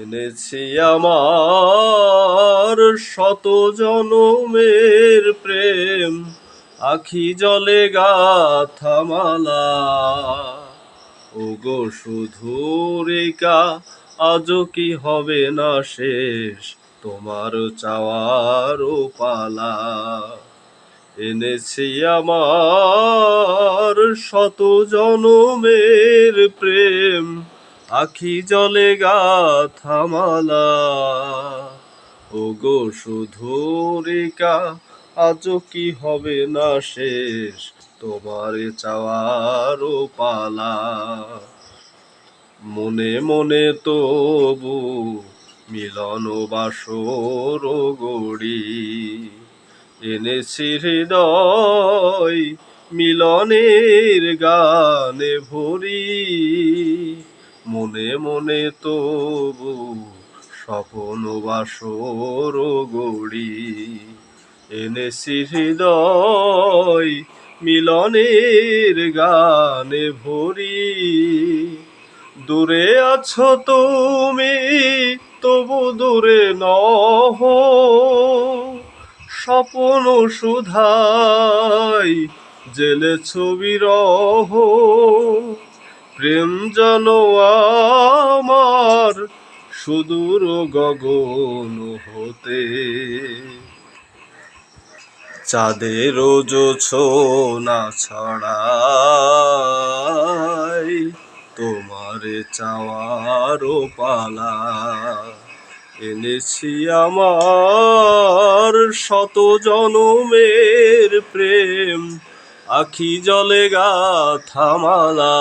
এনেছি আমার শত জনমের প্রেম, আখি জলে গাথা মালা। ওগো শুধু রেখা আজও কি হবে না শেষ, তোমার চাওয়ার পালা। এনেছি আমার শত জনমের প্রেম, আখি জলে গাথা মালা। ওগো শুধু রেখা আজও কি হবে না শেষ, তোমার চাওয়ার পালা। মনে মনে তবু মিলন বাসর গড়ি, এনেছি হৃদয় মিলনের গানে ভরি। মনে মনে তবু স্বপন বাসর গড়ি, এনেছি হৃদয় মিলনের গানে ভরি। দূরে আছো তুমি তবু দূরে নহ, স্বপ্ন সুধাই জেলেছ বিরহ। প্রেম যেন আমার সুদূর গগন হতে, চাঁদের জোছনা ছড়াই তোমার চাওয়ার পালা। এনেছি আমার শত জনমের প্রেম, আখি জলে গাথা মালা।